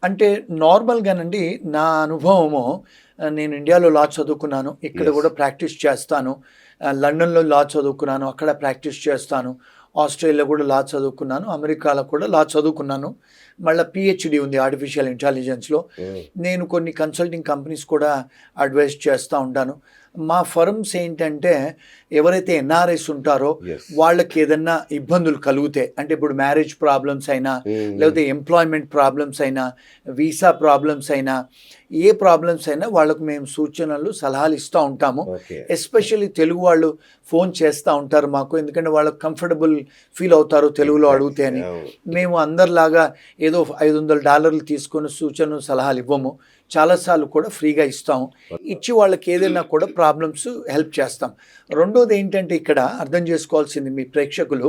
అంటే నార్మల్‌గానండి నా అనుభవము నేను ఇండియాలో లా చదువుకున్నాను. ఇక్కడ యెస్. గూడా ప్రాక్టీస్ చేస్తాను. లండన్‌లో లా చదువుకున్నాను. అక్కడ ప్రాక్టీస్ చేస్తాను. ఆస్ట్రేలియాలో గూడా లా చదువుకున్నాను. అమెరికాలో కూడా లా చదువుకున్నాను. మళ్ళా పీహెచ్‌డీ ఉంది ఆర్టిఫిషియల్ ఇంటెలిజెన్స్‌లో. హ్మ్. నేను కొన్ని కన్సల్టింగ్ కంపెనీస్ కూడా అడ్వైస్ చేస్తా ఉంటాను. మా ఫర్మ్స్ ఏంటంటే ఎవరైతే ఎన్ఆర్ఐస్ ఉంటారో యెస్. వాళ్ళకేదన్నా ఇబ్బందులు కలిగితే అంటే ఇప్పుడు మ్యారేజ్ ప్రాబ్లమ్స్ అయినా, హ్మ్. హ్మ్. లేకపోతే ఎంప్లాయ్‌మెంట్ ప్రాబ్లమ్స్ అయినా, వీసా ప్రాబ్లమ్స్ అయినా, ఏ ప్రాబ్లమ్స్ అయినా వాళ్ళకు మేము సూచనలు, సలహాలు ఇస్తా ఉంటాము. ఓకే. ఎస్పెషల్లీ తెలుగు వాళ్ళు ఫోన్ చేస్తా ఉంటారు మాకు. ఎందుకంటే వాళ్ళకి కంఫర్టబుల్ ఫీల్ అవుతారు తెలుగులో అడిగితే ఎగ్జాక్ట్‌లీ. అని. అవును. మేము అందరిలాగా ఏదో $500 తీసుకొని సూచనలు, సలహాలు ఇవ్వము. చాలా సార్లు కూడా ఫ్రీగా ఇస్తాము. ఇచ్చి వాళ్ళకి ఏదైనా కూడా ప్రాబ్లమ్స్ హెల్ప్ చేస్తాం. రెండోది ఏంటంటే ఇక్కడ అర్థం చేసుకోవాల్సింది మీ ప్రేక్షకులు,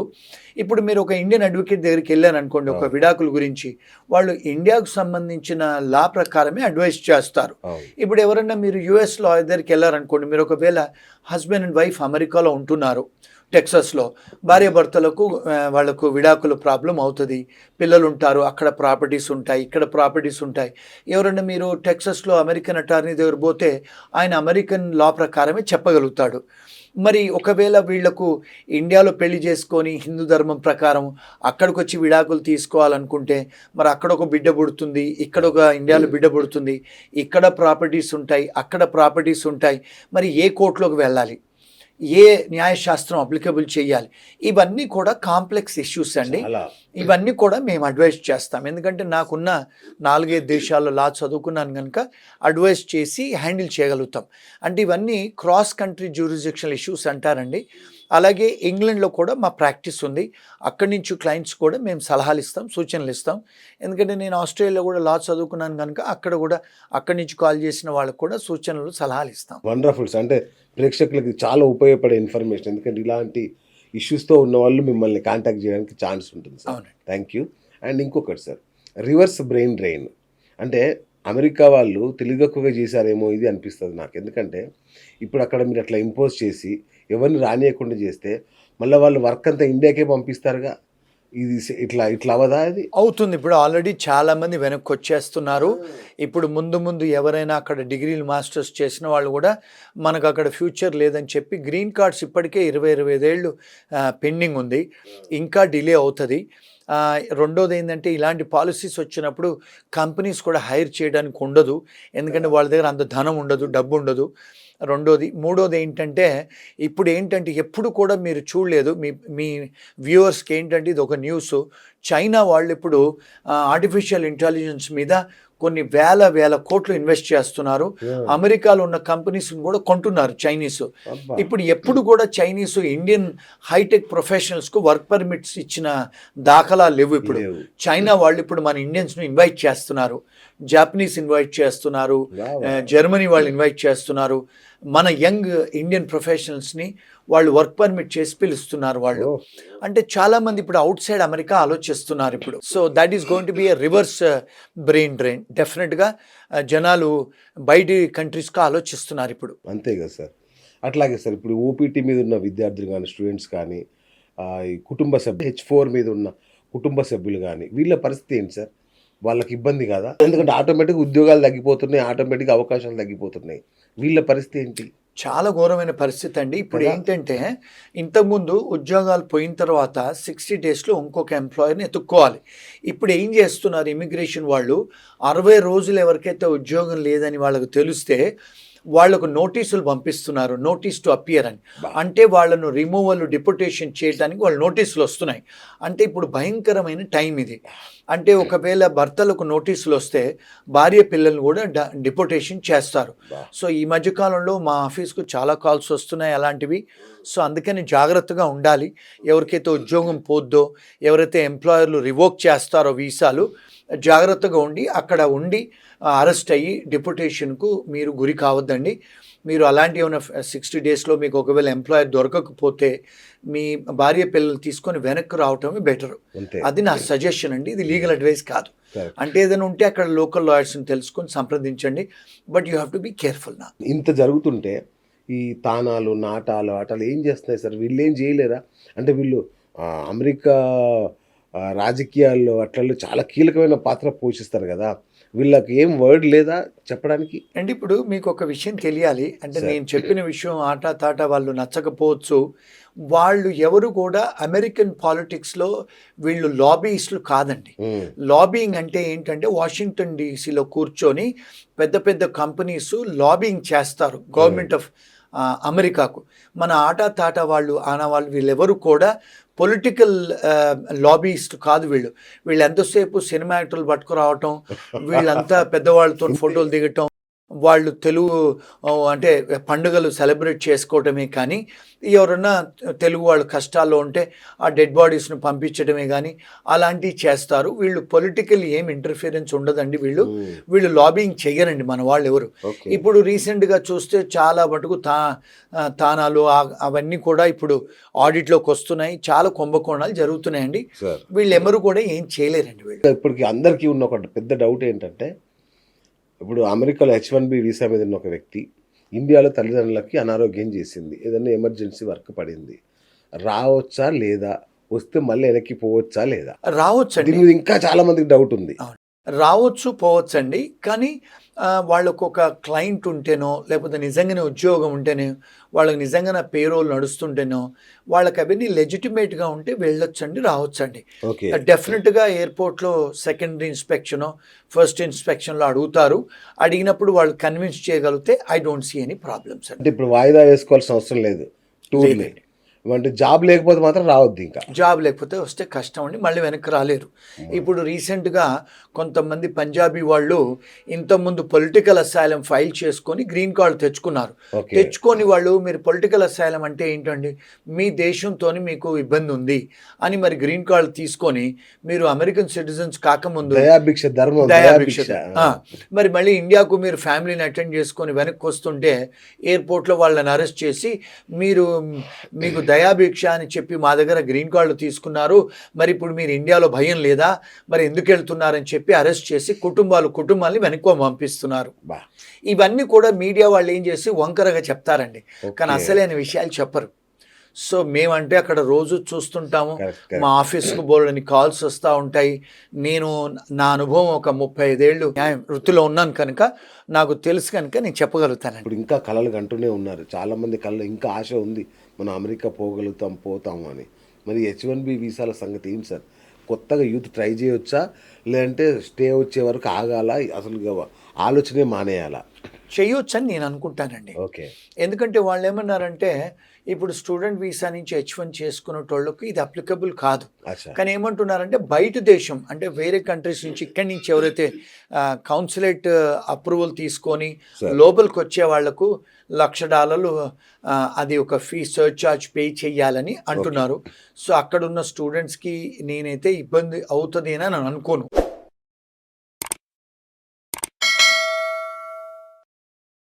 ఇప్పుడు మీరు ఒక ఇండియన్ అడ్వకేట్ దగ్గరికి వెళ్ళారనుకోండి ఒక అవును. విడాకుల గురించి, వాళ్ళు ఇండియాకు సంబంధించిన లా ప్రకారమే అడ్వైస్ చేస్తారు. అవును. ఇప్పుడు ఎవరన్నా మీరు యూఎస్ లాయర్ దగ్గరికి వెళ్ళారనుకోండి, మీరు ఒకవేళ హస్బెండ్ అండ్ వైఫ్ అమెరికాలో ఉంటున్నారు, టెక్సాస్‌లో. భార్యాభర్తలకు వాళ్ళకు విడాకుల ప్రాబ్లమ్ అవుతది. పిల్లలుంటారు, అక్కడ ప్రాపర్టీస్ ఉంటాయి, ఇక్కడ ప్రాపర్టీస్ ఉంటాయి. ఎవరైనా మీరు టెక్సాస్‌లో అమెరికన్ అటార్నీ దగ్గర పోతే ఆయన అమెరికన్ లా ప్రకారమే చెప్పగలుగుతాడు. మరి ఒకవేళ వీళ్ళకు ఇండియాలో పెళ్లి చేసుకొని హిందూ ధర్మం ప్రకారం అక్కడికొచ్చి విడాకులు తీసుకోవాలనుకుంటే మరి అక్కడొక బిడ్డ పుడుతుంది, ఇక్కడొక ఇండియాలో బిడ్డ పుడుతుంది, ఇక్కడ ప్రాపర్టీస్ ఉంటాయి, అక్కడ ప్రాపర్టీస్ ఉంటాయి. మరి ఏ కోర్ట్‌లోకి వెళ్ళాలి? ఏ న్యాయశాస్త్రం అప్లికబుల్ చేయాలి? ఇవన్నీ కూడా కాంప్లెక్స్ ఇష్యూస్ అండి. చాలా. ఇవన్నీ కూడా మేము అడ్వైస్ చేస్తాం. ఎందుకంటే నాకున్న 4, 5 దేశాల్లో లా చదువుకున్నాను గనుక అడ్వైస్ చేసి హ్యాండిల్ చేయగలుగుతాం. అంటే ఇవన్నీ క్రాస్ కంట్రీ జ్యూరిస్డిక్షనల్ ఇష్యూస్ అంటారండి. అలాగే ఇంగ్లండ్‌లో కూడా మా ప్రాక్టీస్ ఉంది. అక్కడి నుంచి క్లయింట్స్ కూడా మేము సలహాలు ఇస్తాం, సూచనలు ఇస్తాం. ఎందుకంటే నేను ఆస్ట్రేలియాలో కూడా లా చదువుకున్నాను గనుక అక్కడ కూడా అక్కడి నుంచి కాల్ చేసిన వాళ్ళకి కూడా సూచనలు, సలహాలు ఇస్తాం. Wonderful sir. అంటే ప్రేక్షకులకి చాలా ఉపయోగపడే ఇన్ఫర్మేషన్. ఎందుకంటే ఇలాంటి ఇష్యూస్‌తో ఉన్నవాళ్ళు మిమ్మల్ని కాంటాక్ట్ చేయడానికి ఛాన్స్ ఉంటుంది సార్. అవునండి. Thank you. అండ్ ఇంకొకటి సార్, రివర్స్ బ్రెయిన్ డ్రైన్. అంటే అమెరికా వాళ్ళు తెలివితక్కువగా చేశారేమో ఇది అనిపిస్తది నాకు. ఎందుకంటే ఇప్పుడు అక్కడ మీరు అట్లా ఇంపోజ్ చేసి ఎవరిని రానీయకుండా చేస్తే మళ్ళా వాళ్ళు వర్క్ అంతా ఇండియాకే పంపిస్తారుగా. ఇది ఇట్లా ఇట్లా అవ్వదా అది? అవుతుంది. ఇప్పుడు ఆల్రెడీ చాలామంది వెనక్కొచ్చేస్తున్నారు. ఇప్పుడు ముందు ముందు ఎవరైనా అక్కడ డిగ్రీలు, మాస్టర్స్ చేసిన వాళ్ళు గూడా మనకక్కడ ఫ్యూచర్ లేదని చెప్పి గ్రీన్ కార్డ్స్ ఇప్పటికే 20, 25 ఏళ్ళు పెండింగ్ ఉంది. ఇంకా డిలే అవుతది. రెండోదేందంటే ఇలాంటి పాలిసీస్ వచ్చినప్పుడు కంపెనీస్ కూడా హైర్ చేయడానికి ఉండదు. ఎందుకంటే వాళ్ళ దగ్గర అంత ధనం ఉండదు, డబ్బుండదు. రెండోది. మూడోదేంటంటే ఇప్పుడేంటంటే ఎప్పుడు కూడా మీరు చూడలేదు మీ మీ వ్యూవర్స్‌కి ఏంటంటే ఇదొక న్యూసు. చైనా వాళ్ళిప్పుడు ఆర్టిఫిషియల్ ఇంటెలిజెన్స్ మీద కొన్ని వేల కోట్లు ఇన్వెస్ట్ చేస్తున్నారు. యాహ్! అమెరికాలో ఉన్న కంపెనీస్‌ని కూడా కొంటున్నారు చైనీసు. అబ్బా! ఇప్పుడు ఎప్పుడు కూడా చైనీసు ఇండియన్ హైటెక్ ప్రొఫెషనల్స్‌కు వర్క్ పర్మిట్స్ ఇచ్చిన దాఖలాలు లేవు ఇప్పుడు. లేవు. చైనా వాళ్ళు ఇప్పుడు మన ఇండియన్స్‌ని ఇన్వైట్ చేస్తున్నారు. జాపనీస్ ఇన్వైట్ చేస్తున్నారు. వావ్! వావ్! జర్మనీ వాళ్ళు ఇన్వైట్ చేస్తున్నారు. మన యంగ్ ఇండియన్ ప్రొఫెషనల్స్‌ని వాళ్ళు వర్క్ పర్మిట్ చేసి పిలుస్తున్నారు వాళ్ళు. ఓహ్! అంటే చాలామంది ఇప్పుడు ఔట్ సైడ్ అమెరికా ఆలోచిస్తున్నారు ఇప్పుడు. So that is going to be a reverse brain drain. డెఫినిట్‌గా జనాలు బయటి కంట్రీస్‌కి ఆలోచిస్తున్నారు ఇప్పుడు. అంతే కదా సార్. అట్లాగే సార్ ఇప్పుడు ఓపీటీ మీద ఉన్న విద్యార్థులు గానీ, స్టూడెంట్స్ కానీ, ఈ కుటుంబ సభ్యులు హెచ్4 మీద ఉన్న కుటుంబ సభ్యులు గానీ, వీళ్ళ పరిస్థితి ఏంటి సార్? వాళ్ళకి ఇబ్బంది కాదా? ఎందుకంటే ఆటోమేటిక్‌గా ఉద్యోగాలు తగ్గిపోతున్నాయి. ఆటోమేటిక్‌గా అవకాశాలు తగ్గిపోతున్నాయి. వీళ్ళ పరిస్థితి ఏంటి? చాలా ఘోరమైన పరిస్థితి అండి. ఇప్పుడు కదా! ఏంటంటే ఇంతకుముందు ఉద్యోగాలు పోయిన తర్వాత 60 డేస్‌లో ఇంకొక ఎంప్లాయర్‌ని ఎతుక్కోవాలి. ఇప్పుడు ఏం చేస్తున్నారు ఇమిగ్రేషన్ వాళ్ళు 60 రోజులు ఎవరికైతే ఉద్యోగం లేదని వాళ్ళకి తెలిస్తే వాళ్ళకు నోటీసులు పంపిస్తున్నారు. నోటీస్ టు అపియర్ అని. అబ్బా! అంటే వాళ్ళను రిమూవల్, డిపోటేషన్ చేయడానికి వాళ్ళు నోటీసులు వస్తున్నాయి. అంటే ఇప్పుడు భయంకరమైన టైం ఇది. అంటే ఒకవేళ భర్తలకు నోటీసులు వస్తే భార్య పిల్లల్ని కూడా డిపోటేషన్ చేస్తారు. అబ్బా! సో ఈ మధ్య కాలంలో మా ఆఫీస్‌కు చాలా కాల్స్ వస్తున్నాయి అలాంటివి. సో అందుకని జాగ్రత్తగా ఉండాలి. ఎవరికైతే ఉద్యోగం పోద్దో, ఎవరైతే ఎంప్లాయర్‌లు రివోక్ చేస్తారో వీసాలు జాగ్రత్తగా ఉండి అక్కడ ఉండి అరెస్ట్ అయ్యి డిపోటేషన్‌కు మీరు గురి కావద్దండి. మీరు అలాంటి ఏమైనా 60 డేస్‌లో మీకు ఒకవేళ ఎంప్లాయర్ దొరకకపోతే మీ భార్య పిల్లలు తీసుకొని వెనక్కి రావటమే బెటరు. అంతే. అది నా సజెషన్ అండి. ఇది లీగల్ అడ్వైస్ కాదు. కరెక్ట్. అంటే ఏదైనా ఉంటే అక్కడ లోకల్ లాయర్స్‌ని తెలుసుకొని సంప్రదించండి. But you have to be careful నా. ఇంత జరుగుతుంటే ఈ తానాలు, నాటాలు, ఆటాలు ఏం చేస్తున్నాయి సార్? వీళ్ళేం చేయలేరా? అంటే వీళ్ళు అమెరికా రాజకీయాల్లో అట్లలో చాలా కీలకమైన పాత్ర పోషిస్తారు కదా, వీళ్ళకి ఏం వర్డ్ లేదా చెప్పడానికి? అంటే ఇప్పుడు మీకు ఒక విషయం తెలియాలి. అంటే సార్. నేను చెప్పిన విషయం ఆటా తాటా వాళ్ళు నచ్చకపోవచ్చు. వాళ్ళు ఎవరు కూడా అమెరికన్ పాలిటిక్స్‌లో వీళ్ళు లాబీయిస్టులు కాదండి. ఉమ్, లాబియింగ్ అంటే ఏంటంటే వాషింగ్టన్ డీసీలో కూర్చొని పెద్ద పెద్ద కంపెనీస్ లాబియింగ్ చేస్తారు గవర్నమెంట్ ఆఫ్ అమెరికాకు. మన ఆటా తాటా వాళ్ళు ఆనవాళ్ళు వీళ్ళెవరు కూడా పొలిటికల్ లాబీయిస్ట్ కాదు వీళ్ళు. వీళ్ళు ఎంతసేపు సినిమా యాక్టర్లు పట్టుకురావటం, వీళ్ళంతా పెద్దవాళ్ళతో ఫోటోలు దిగటం, వాళ్ళు తెలుగు అంటే పండుగలు సెలబ్రేట్ చేసుకోవటమే కానీ ఎవరన్నా తెలుగు వాళ్ళు కష్టాల్లో ఉంటే ఆ డెడ్ బాడీస్ను పంపించడమే కానీ అలాంటివి చేస్తారు. వీళ్ళు పొలిటికల్ ఏం ఇంటర్ఫిరెన్స్ ఉండదండి. వీళ్ళు లాబింగ్ చెయ్యరండి మన వాళ్ళు ఎవరు. ఓకే. ఇప్పుడు రీసెంట్గా చూస్తే చాలా మటుకు తానాలు అవన్నీ కూడా ఇప్పుడు ఆడిట్లోకి వస్తున్నాయి. చాలా కుంభకోణాలు జరుగుతున్నాయండి. సార్, వీళ్ళు ఎవరు కూడా ఏం చేయలేరండి వీళ్ళు. ఇప్పటికి అందరికీ ఉన్న ఒక పెద్ద డౌట్ ఏంటంటే, ఇప్పుడు అమెరికాలో H1B వీసా మీద ఉన్న ఒక వ్యక్తి ఇండియాలో తల్లిదండ్రులకి అనారోగ్యం చేసింది, ఏదైనా ఎమర్జెన్సీ వర్క్ పడింది, రావచ్చా లేదా, వస్తే మళ్ళీ వెనక్కి పోవచ్చా లేదా? రావచ్చండి, దీని మీద ఇంకా చాలా మందికి డౌట్ ఉంది. రావచ్చు పోవచ్చండి. కానీ వాళ్ళకు ఒక క్లయింట్ ఉంటేనో లేకపోతే నిజంగానే ఉద్యోగం ఉంటేనే, వాళ్ళకి నిజంగానే పేరోల్ నడుస్తుంటేనో, వాళ్ళకి అవన్నీ లెజిటిమేట్గా ఉంటే వెళ్ళొచ్చండి, రావచ్చండి. ఓకే. డెఫినెట్గా ఎయిర్పోర్ట్లో సెకండరీ ఇన్స్పెక్షనో ఫస్ట్ ఇన్స్పెక్షన్లో అడుగుతారు. అడిగినప్పుడు వాళ్ళు కన్విన్స్ చేయగలిగితే I don't see any problems అండి. అంటే ఇప్పుడు వాయిదా వేసుకోవాల్సిన అవసరం లేదు టూర్ని. లేదండి. అంటే జాబ్ లేకపోతే మాత్రం రావద్దు ఇంకా. జాబ్ లేకపోతే వస్తే కష్టం అండి, మళ్ళీ వెనక్కి రాలేరు. ఇప్పుడు రీసెంట్గా కొంతమంది పంజాబీ వాళ్ళు ఇంతకుముందు పొలిటికల్ అసైలం ఫైల్ చేసుకొని గ్రీన్ కార్డు తెచ్చుకున్నారు. ఓకే. తెచ్చుకొని వాళ్ళు మీరు పొలిటికల్ అసైలం అంటే ఏంటండి, మీ దేశంతో మీకు ఇబ్బంది ఉంది అని మరి గ్రీన్ కార్డు తీసుకొని మీరు అమెరికన్ సిటిజన్స్ కాకముందు దయాభిక్ష ధర్మం, దయాభిక్ష దయాభిక్ష. మరి మళ్ళీ ఇండియాకు మీరు ఫ్యామిలీని అటెండ్ చేసుకొని వెనక్కి వస్తుంటే ఎయిర్పోర్ట్లో వాళ్ళని అరెస్ట్ చేసి మీకు దయాభిక్ష అని చెప్పి మా దగ్గర గ్రీన్ కార్డులు తీసుకున్నారు, మరి ఇప్పుడు మీరు ఇండియాలో భయం లేదా, మరి ఎందుకు వెళ్తున్నారని చెప్పి అరెస్ట్ చేసి కుటుంబాన్ని వెనక్కి పంపిస్తున్నారు. బా. ఇవన్నీ కూడా మీడియా వాళ్ళు ఏం చేసి వంకరగా చెప్తారండి, కానీ ఓకే. అసలైన విషయాలు చెప్పరు. సో మేమంటే అక్కడ రోజు చూస్తుంటాము. కరెక్ట్, మా ఆఫీస్కు బోల్డని కాల్స్ వస్తూ ఉంటాయి. నేను నా అనుభవం ఒక 35 ఏళ్ళు న్యాయ వృత్తిలో ఉన్నాను కనుక నాకు తెలుసు కనుక నేను చెప్పగలుగుతానండి. ఇప్పుడు ఇంకా కలలు కంటూనే ఉన్నారు చాలా మంది, కళ్ళలో ఇంకా ఆశ ఉంది, మనం అమెరికా పోతాము అని. మరి H1B వీసాల సంగతి ఏంటి సార్? కొత్తగా యూత్ ట్రై చేయొచ్చా, లేదంటే స్టే వచ్చే వరకు ఆగాల, అసలు ఆలోచనే మానేయాలా? చేయొచ్చని నేను అనుకుంటానండి. ఓకే. ఎందుకంటే వాళ్ళు ఏమన్నారంటే ఇప్పుడు స్టూడెంట్ వీసా నుంచి H1 చేసుకునేటోళ్ళకి ఇది అప్లికబుల్ కాదు. అచ్చా. కానీ ఏమంటున్నారంటే బయట దేశం అంటే వేరే కంట్రీస్ నుంచి ఇక్కడి నుంచి ఎవరైతే కౌన్సిలేట్ అప్రూవల్ తీసుకొని Sir. లోపలికి వచ్చే వాళ్లకు $1,00,000 అది ఒక ఫీ సర్చార్జ్ పే చేయాలని అంటున్నారు. సో అక్కడున్న స్టూడెంట్స్కి నేనైతే ఇబ్బంది అవుతుంది అని నేను అనుకోను.